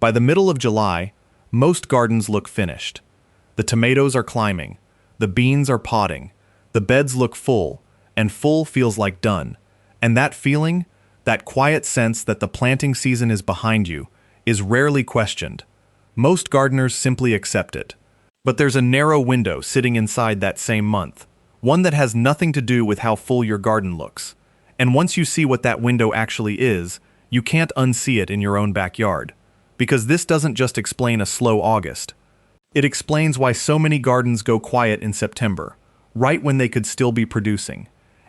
By the middle of July, most gardens look finished. The tomatoes are climbing, the beans are podding, the beds look full, and full feels like done. And that feeling, that quiet sense that the planting season is behind you, is rarely questioned. Most gardeners simply accept it. But there's a narrow window sitting inside that same month, one that has nothing to do with how full your garden looks. And once you see what that window actually is, you can't unsee it in your own backyard. Because this doesn't just explain a slow August. It explains why so many gardens go quiet in September, right when they could still be producing.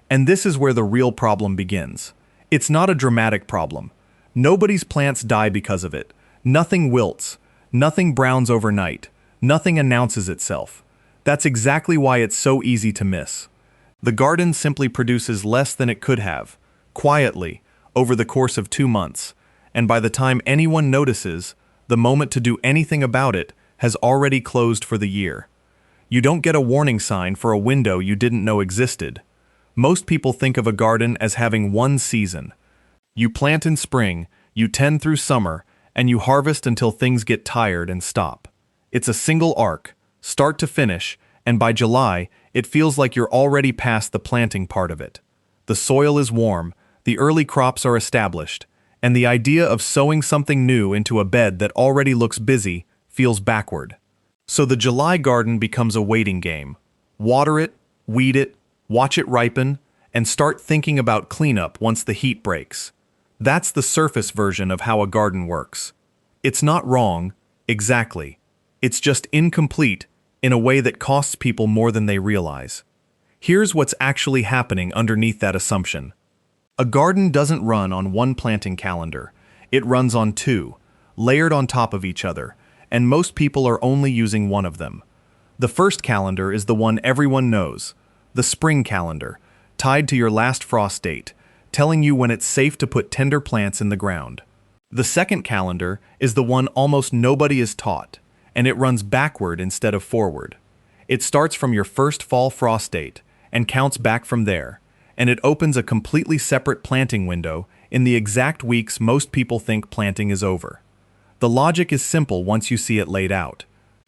And this is where the real problem begins. It's not a dramatic problem. Nobody's plants die because of it. Nothing wilts. Nothing browns overnight. Nothing announces itself. That's exactly why it's so easy to miss. The garden simply produces less than it could have, quietly, over the course of 2 months. And by the time anyone notices, the moment to do anything about it has already closed for the year. You don't get a warning sign for a window you didn't know existed. Most people think of a garden as having one season. You plant in spring, you tend through summer, and you harvest until things get tired and stop. It's a single arc, start to finish, and by July, it feels like you're already past the planting part of it. The soil is warm, the early crops are established, and the idea of sowing something new into a bed that already looks busy feels backward. So the July garden becomes a waiting game. Water it, weed it, watch it ripen, and start thinking about cleanup once the heat breaks. That's the surface version of how a garden works. It's not wrong, exactly. It's just incomplete in a way that costs people more than they realize. Here's what's actually happening underneath that assumption. A garden doesn't run on one planting calendar. It runs on 2, layered on top of each other, and most people are only using one of them. The first calendar is the one everyone knows, the spring calendar, tied to your last frost date, telling you when it's safe to put tender plants in the ground. The second calendar is the one almost nobody is taught, and it runs backward instead of forward. It starts from your first fall frost date and counts back from there, and it opens a completely separate planting window in the exact weeks most people think planting is over. The logic is simple once you see it laid out.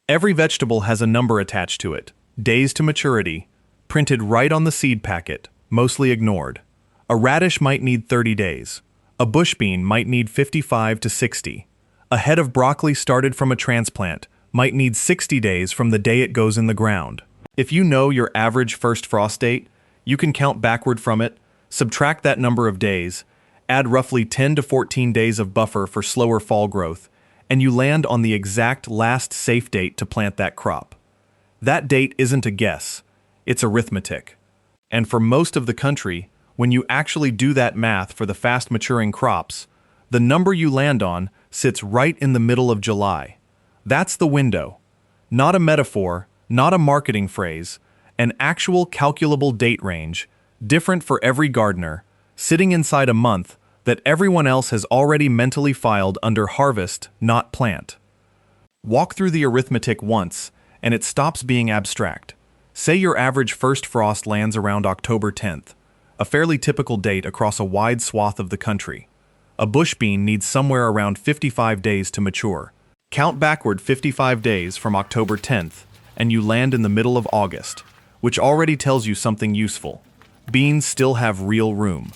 Every vegetable has a number attached to it, days to maturity, printed right on the seed packet, mostly ignored. A radish might need 30 days. A bush bean might need 55 to 60. A head of broccoli started from a transplant might need 60 days from the day it goes in the ground. If you know your average first frost date, you can count backward from it, subtract that number of days, add roughly 10 to 14 days of buffer for slower fall growth, and you land on the exact last safe date to plant that crop. That date isn't a guess, it's arithmetic. And for most of the country, when you actually do that math for the fast-maturing crops, the number you land on sits right in the middle of July. That's the window. Not a metaphor, not a marketing phrase, an actual calculable date range, different for every gardener, sitting inside a month that everyone else has already mentally filed under harvest, not plant. Walk through the arithmetic once, and it stops being abstract. Say your average first frost lands around October 10th, a fairly typical date across a wide swath of the country. A bush bean needs somewhere around 55 days to mature. Count backward 55 days from October 10th, and you land in the middle of August, which already tells you something useful. Beans still have real room.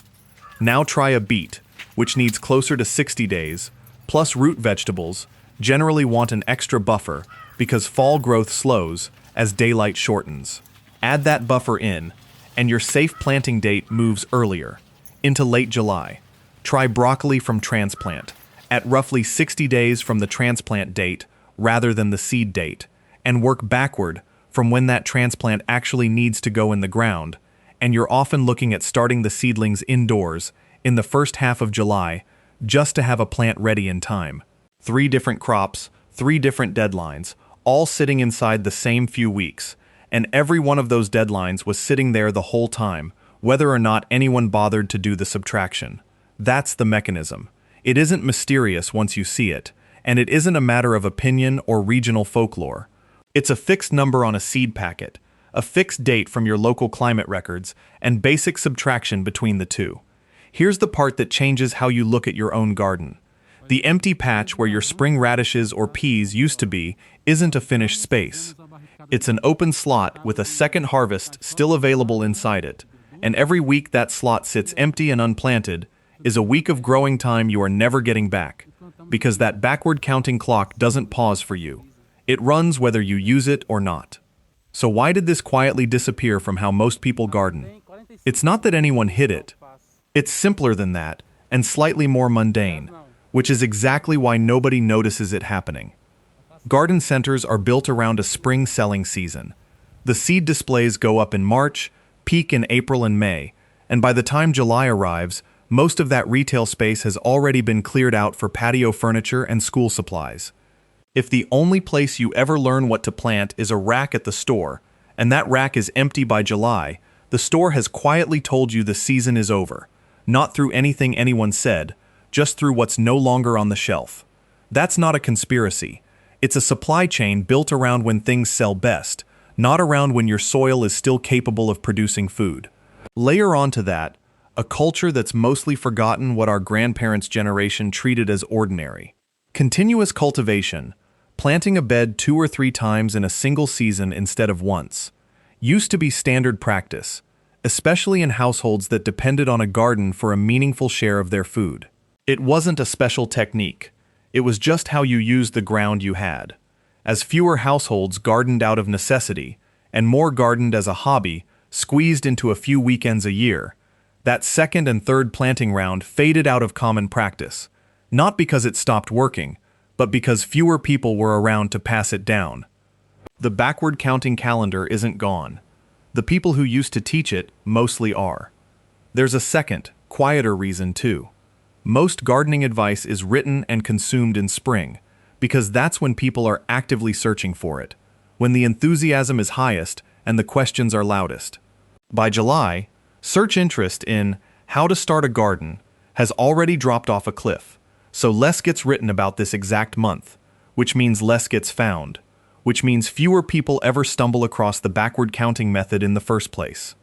Now try a beet, which needs closer to 60 days, plus root vegetables generally want an extra buffer because fall growth slows as daylight shortens. Add that buffer in, and your safe planting date moves earlier, into late July. Try broccoli from transplant, at roughly 60 days from the transplant date rather than the seed date, and work backward from when that transplant actually needs to go in the ground, and you're often looking at starting the seedlings indoors in the first half of July just to have a plant ready in time. 3 different crops, 3 different deadlines, all sitting inside the same few weeks, and every one of those deadlines was sitting there the whole time, whether or not anyone bothered to do the subtraction. That's the mechanism. It isn't mysterious once you see it, and it isn't a matter of opinion or regional folklore. It's a fixed number on a seed packet, a fixed date from your local climate records, and basic subtraction between the two. Here's the part that changes how you look at your own garden. The empty patch where your spring radishes or peas used to be isn't a finished space. It's an open slot with a second harvest still available inside it, and every week that slot sits empty and unplanted is a week of growing time you are never getting back, because that backward counting clock doesn't pause for you. It runs whether you use it or not. So why did this quietly disappear from how most people garden? It's not that anyone hid it. It's simpler than that, and slightly more mundane, which is exactly why nobody notices it happening. Garden centers are built around a spring selling season. The seed displays go up in March, peak in April and May, and by the time July arrives, most of that retail space has already been cleared out for patio furniture and school supplies. If the only place you ever learn what to plant is a rack at the store, and that rack is empty by July, the store has quietly told you the season is over, not through anything anyone said, just through what's no longer on the shelf. That's not a conspiracy. It's a supply chain built around when things sell best, not around when your soil is still capable of producing food. Layer onto that a culture that's mostly forgotten what our grandparents' generation treated as ordinary. Continuous cultivation, planting a bed 2 or 3 times in a single season instead of once, used to be standard practice, especially in households that depended on a garden for a meaningful share of their food. It wasn't a special technique. It was just how you used the ground you had. As fewer households gardened out of necessity, and more gardened as a hobby, squeezed into a few weekends a year, that second and third planting round faded out of common practice, not because it stopped working, but because fewer people were around to pass it down. The backward counting calendar isn't gone. The people who used to teach it mostly are. There's a second, quieter reason too. Most gardening advice is written and consumed in spring, because that's when people are actively searching for it, when the enthusiasm is highest and the questions are loudest. By July, search interest in how to start a garden has already dropped off a cliff, so less gets written about this exact month, which means less gets found, which means fewer people ever stumble across the backward counting method in the first place.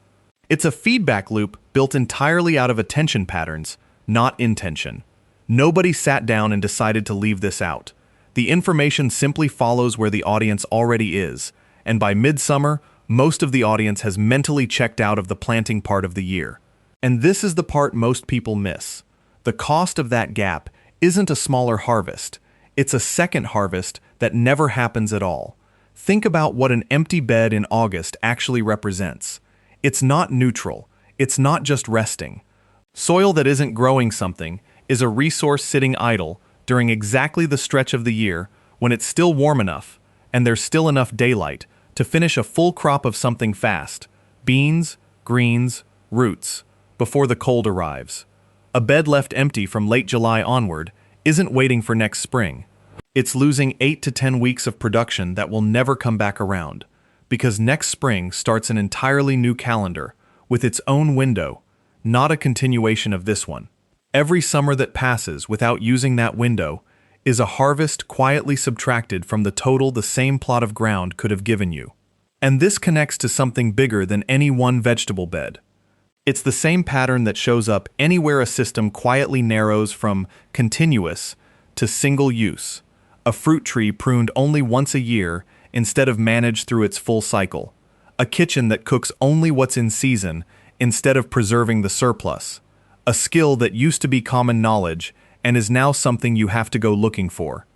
It's a feedback loop built entirely out of attention patterns, not intention. Nobody sat down and decided to leave this out. The information simply follows where the audience already is, and by midsummer, most of the audience has mentally checked out of the planting part of the year. And this is the part most people miss. The cost of that gap isn't a smaller harvest. It's a second harvest that never happens at all. Think about what an empty bed in August actually represents. It's not neutral. It's not just resting. Soil that isn't growing something is a resource sitting idle during exactly the stretch of the year when it's still warm enough and there's still enough daylight to finish a full crop of something fast, beans, greens, roots, before the cold arrives. A bed left empty from late July onward isn't waiting for next spring. It's losing 8 to 10 weeks of production that will never come back around, because next spring starts an entirely new calendar with its own window, not a continuation of this one. Every summer that passes without using that window is a harvest quietly subtracted from the total the same plot of ground could have given you. And this connects to something bigger than any one vegetable bed. It's the same pattern that shows up anywhere a system quietly narrows from continuous to single use. A fruit tree pruned only once a year instead of managed through its full cycle. A kitchen that cooks only what's in season instead of preserving the surplus. A skill that used to be common knowledge and is now something you have to go looking for.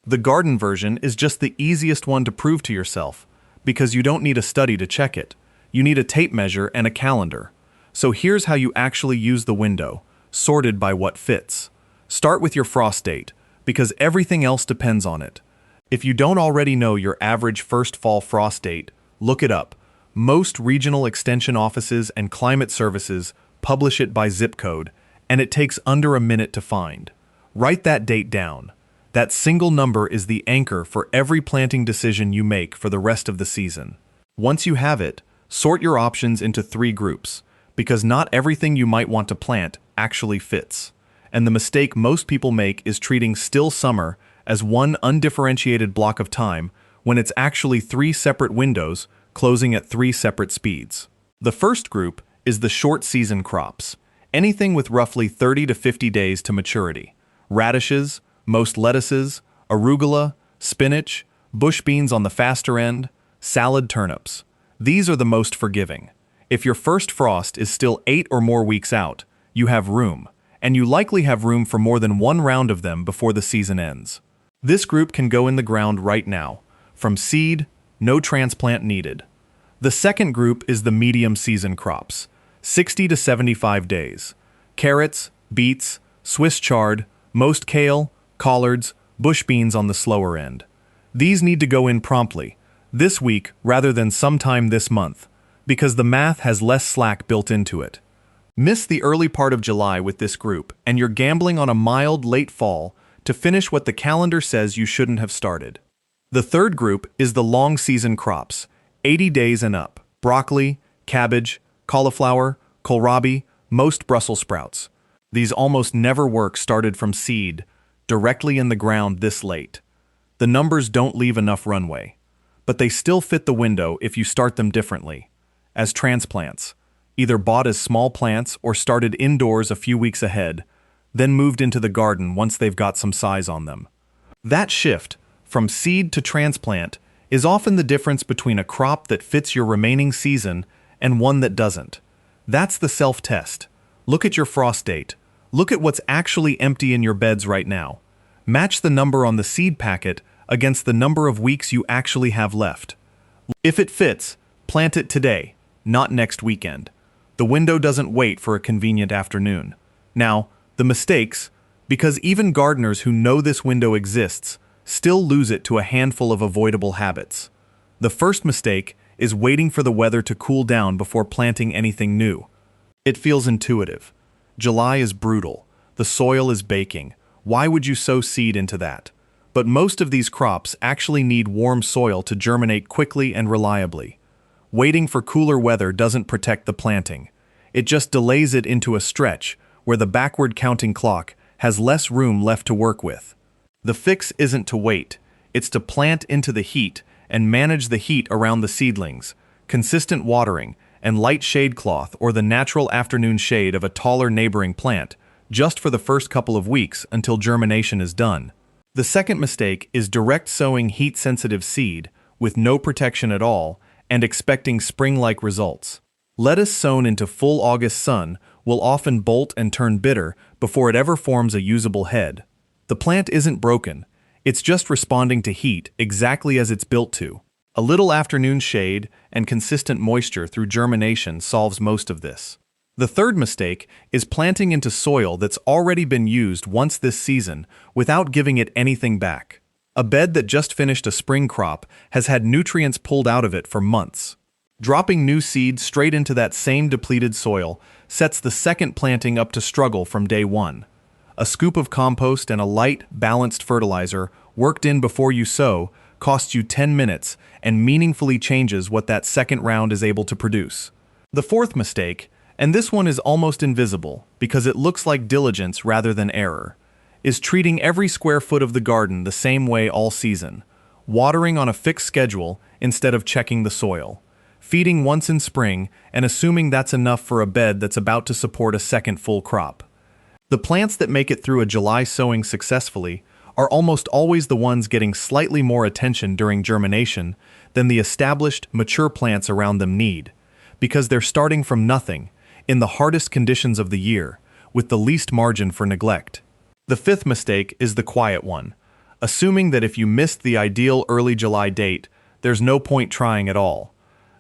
The garden version is just the easiest one to prove to yourself, because you don't need a study to check it. You need a tape measure and a calendar. So here's how you actually use the window, sorted by what fits. Start with your frost date, because everything else depends on it. If you don't already know your average first fall frost date, look it up. Most regional extension offices and climate services publish it by zip code, and it takes under a minute to find. Write that date down. That single number is the anchor for every planting decision you make for the rest of the season. Once you have it, sort your options into 3 groups, because not everything you might want to plant actually fits. And the mistake most people make is treating still summer as one undifferentiated block of time when it's actually 3 separate windows closing at 3 separate speeds. The first group is the short season crops, anything with roughly 30 to 50 days to maturity. radishes, most lettuces, arugula, spinach, bush beans on the faster end, salad turnips. These are the most forgiving. If your first frost is still 8 or more weeks out, you have room, and you likely have room for more than one round of them before the season ends. This group can go in the ground right now. From seed, no transplant needed. The second group is the medium season crops, 60 to 75 days. Carrots, beets, Swiss chard, most kale, collards, bush beans on the slower end. These need to go in promptly, this week rather than sometime this month, because the math has less slack built into it. Miss the early part of July with this group, and you're gambling on a mild late fall to finish what the calendar says you shouldn't have started. The third group is the long season crops, 80 days and up. Broccoli, cabbage, cauliflower, kohlrabi, most Brussels sprouts. These almost never work started from seed, directly in the ground this late. The numbers don't leave enough runway, but they still fit the window if you start them differently. As transplants, either bought as small plants or started indoors a few weeks ahead, then moved into the garden once they've got some size on them. That shift, from seed to transplant, is often the difference between a crop that fits your remaining season and one that doesn't. That's the self-test. Look at your frost date. Look at what's actually empty in your beds right now. Match the number on the seed packet against the number of weeks you actually have left. If it fits, plant it today, not next weekend. The window doesn't wait for a convenient afternoon. Now, the mistakes, because even gardeners who know this window exists still lose it to a handful of avoidable habits. The first mistake is waiting for the weather to cool down before planting anything new. It feels intuitive. July is brutal. The soil is baking. Why would you sow seed into that? But most of these crops actually need warm soil to germinate quickly and reliably. Waiting for cooler weather doesn't protect the planting. It just delays it into a stretch where the backward counting clock has less room left to work with. The fix isn't to wait, it's to plant into the heat and manage the heat around the seedlings, consistent watering, and light shade cloth or the natural afternoon shade of a taller neighboring plant, just for the first couple of weeks until germination is done. The second mistake is direct sowing heat-sensitive seed with no protection at all and expecting spring-like results. Lettuce sown into full August sun will often bolt and turn bitter before it ever forms a usable head. The plant isn't broken, it's just responding to heat exactly as it's built to. A little afternoon shade and consistent moisture through germination solves most of this. The third mistake is planting into soil that's already been used once this season without giving it anything back. A bed that just finished a spring crop has had nutrients pulled out of it for months. Dropping new seed straight into that same depleted soil sets the second planting up to struggle from day one. A scoop of compost and a light, balanced fertilizer worked in before you sow costs you 10 minutes and meaningfully changes what that second round is able to produce. The fourth mistake, and this one is almost invisible because it looks like diligence rather than error, is treating every square foot of the garden the same way all season, watering on a fixed schedule instead of checking the soil, feeding once in spring and assuming that's enough for a bed that's about to support a second full crop. The plants that make it through a July sowing successfully are almost always the ones getting slightly more attention during germination than the established, mature plants around them need, because they're starting from nothing, in the hardest conditions of the year, with the least margin for neglect. The fifth mistake is the quiet one, assuming that if you missed the ideal early July date, there's no point trying at all.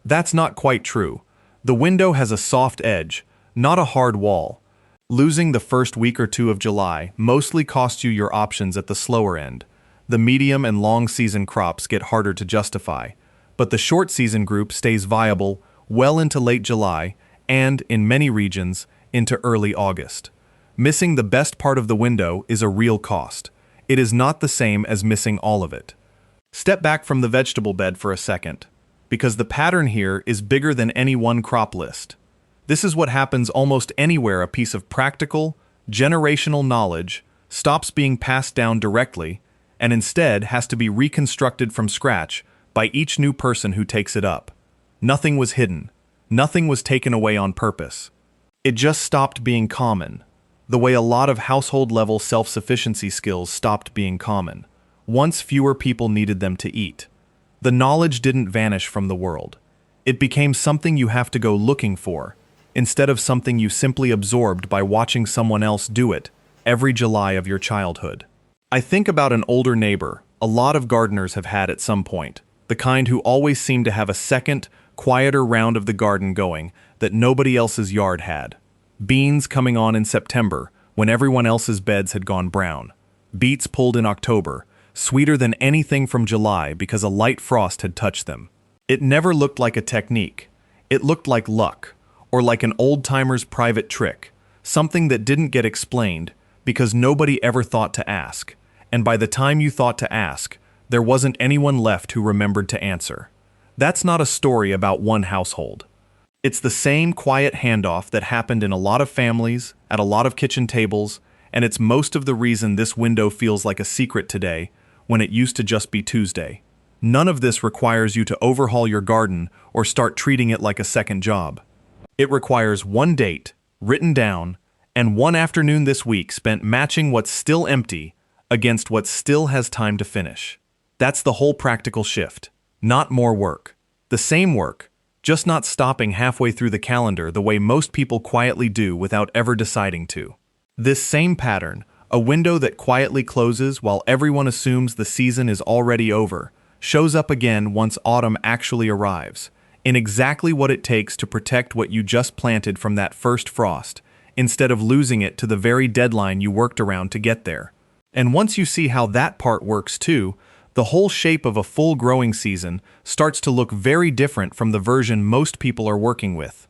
That's not quite true. The window has a soft edge, not a hard wall. Losing the first week or two of July mostly costs you your options at the slower end. The medium and long season crops get harder to justify, but the short season group stays viable well into late July and, in many regions, into early August. Missing the best part of the window is a real cost. It is not the same as missing all of it. Step back from the vegetable bed for a second, because the pattern here is bigger than any one crop list. This is what happens almost anywhere a piece of practical, generational knowledge stops being passed down directly and instead has to be reconstructed from scratch by each new person who takes it up. Nothing was hidden. Nothing was taken away on purpose. It just stopped being common. the way a lot of household-level self-sufficiency skills stopped being common. Once fewer people needed them to eat. The knowledge didn't vanish from the world. It became something you have to go looking for, instead of something you simply absorbed by watching someone else do it every July of your childhood. I think about an older neighbor a lot of gardeners have had at some point, the kind who always seemed to have a second, quieter round of the garden going that nobody else's yard had. Beans coming on in September, when everyone else's beds had gone brown. Beets pulled in October, sweeter than anything from July because a light frost had touched them. It never looked like a technique. It looked like luck, or like an old-timer's private trick, something that didn't get explained because nobody ever thought to ask, and by the time you thought to ask, there wasn't anyone left who remembered to answer. That's not a story about one household. It's the same quiet handoff that happened in a lot of families, at a lot of kitchen tables, and it's most of the reason this window feels like a secret today, when it used to just be Tuesday. None of this requires you to overhaul your garden or start treating it like a second job. It requires one date, written down, and one afternoon this week spent matching what's still empty against what still has time to finish. That's the whole practical shift. Not more work. The same work, just not stopping halfway through the calendar the way most people quietly do without ever deciding to. This same pattern, a window that quietly closes while everyone assumes the season is already over, shows up again once autumn actually arrives, in exactly what it takes to protect what you just planted from that first frost, instead of losing it to the very deadline you worked around to get there. And once you see how that part works too, the whole shape of a full growing season starts to look very different from the version most people are working with.